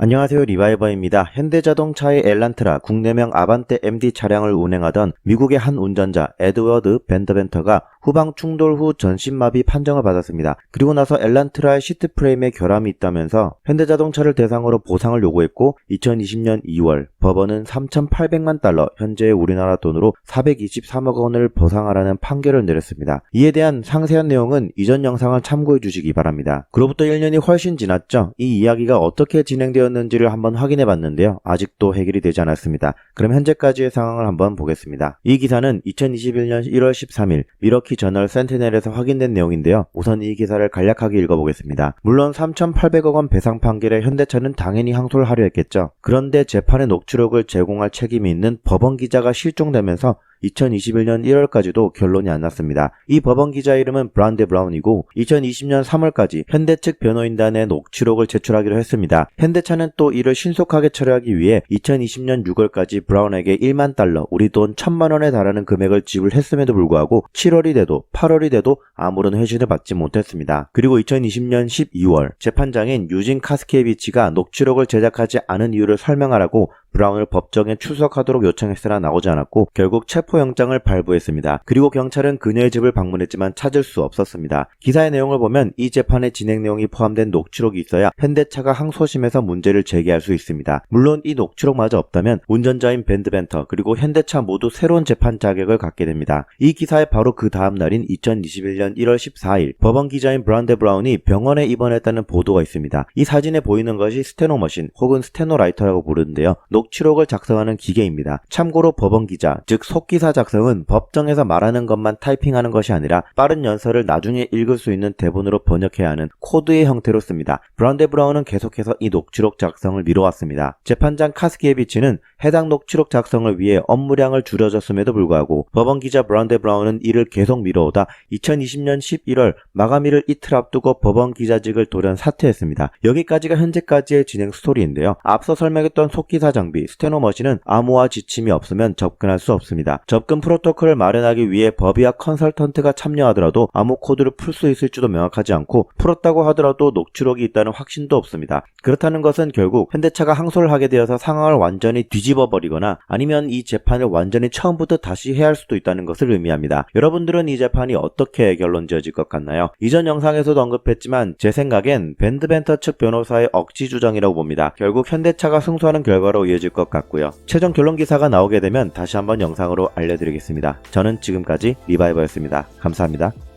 안녕하세요, 리바이버입니다. 현대자동차의 엘란트라 국내명 아반떼 MD 차량을 운행하던 미국의 한 운전자 에드워드 벤더벤터가 후방 충돌 후 전신마비 판정을 받았습니다. 그리고 나서 엘란트라의 시트 프레임에 결함이 있다면서 현대자동차를 대상으로 보상을 요구했고 2020년 2월 법원은 3,800만 달러, 현재의 우리나라 돈으로 423억 원을 보상하라는 판결을 내렸습니다. 이에 대한 상세한 내용은 이전 영상을 참고해 주시기 바랍니다. 그로부터 1년이 훨씬 지났죠. 이 이야기가 어떻게 진행되었는지를 한번 확인해 봤는데요. 아직도 해결이 되지 않았습니다. 그럼 현재까지의 상황을 한번 보겠습니다. 이 기사는 2021년 1월 13일 미러키 저널 센티넬에서 확인된 내용인데요. 우선 이 기사를 간략하게 읽어보겠습니다. 물론 3,800억 원 배상 판결에 현대차는 당연히 항소를 하려 했겠죠. 그런데 재판의 녹취록을 제공할 책임이 있는 법원 기자가 실종되면서 2021년 1월까지도 결론이 안 났습니다. 이 법원 기자 이름은 브란데 브라운이고 2020년 3월까지 현대 측 변호인단에 녹취록을 제출하기로 했습니다. 현대차는 또 이를 신속하게 처리하기 위해 2020년 6월까지 브라운에게 1만 달러, 우리 돈 1,000만 원에 달하는 금액을 지불했음에도 불구하고 7월이 돼도 8월이 돼도 아무런 회신을 받지 못했습니다. 그리고 2020년 12월 재판장인 유진 카스케비치가 녹취록을 제작하지 않은 이유를 설명하라고 브라운을 법정에 출석하도록 요청했으나 나오지 않았고 결국 체포영장을 발부했습니다. 그리고 경찰은 그녀의 집을 방문했지만 찾을 수 없었습니다. 기사의 내용을 보면 이 재판의 진행 내용이 포함된 녹취록이 있어야 현대차가 항소심에서 문제를 제기할 수 있습니다. 물론 이 녹취록마저 없다면 운전자인 벤더벤터 그리고 현대차 모두 새로운 재판 자격을 갖게 됩니다. 이 기사의 바로 그 다음 날인 2021년 1월 14일 법원 기자인 브란데 브라운이 병원에 입원했다는 보도가 있습니다. 이 사진에 보이는 것이 스테노머신 혹은 스테노라이터라고 부르는데요. 녹취록을 작성하는 기계입니다. 참고로 법원 기자, 즉 속기사 작성은 법정에서 말하는 것만 타이핑하는 것이 아니라 빠른 연설을 나중에 읽을 수 있는 대본으로 번역해야 하는 코드의 형태로 씁니다. 브란데 브라운은 계속해서 이 녹취록 작성을 미뤄왔습니다. 재판장 카스키에비치는 해당 녹취록 작성을 위해 업무량을 줄여줬음에도 불구하고 법원 기자 브란데 브라운은 이를 계속 미뤄오다 2020년 11월 마감일을 이틀 앞두고 법원 기자직을 돌연 사퇴했습니다. 여기까지가 현재까지의 진행 스토리인데요. 앞서 설명했던 속기사 장비 스테노머신은 암호화 지침이 없으면 접근할 수 없습니다. 접근 프로토콜을 마련하기 위해 법의학 컨설턴트가 참여하더라도 암호 코드를 풀 수 있을지도 명확하지 않고 풀었다고 하더라도 녹취록이 있다는 확신도 없습니다. 그렇다는 것은 결국 현대차가 항소를 하게 되어서 상황을 완전히 뒤집어 버리거나 아니면 이 재판을 완전히 처음부터 다시 해야 할 수도 있다는 것을 의미합니다. 여러분들은 이 재판이 어떻게 결론 지어질 것 같나요? 이전 영상에서도 언급했지만 제 생각엔 벤더벤터 측 변호사의 억지 주장이라고 봅니다. 결국 현대차가 승소하는 결과로 이어질 것 같고요. 최종 결론 기사가 나오게 되면 다시 한번 영상으로 알려드리겠습니다. 저는 지금까지 리바이버였습니다. 감사합니다.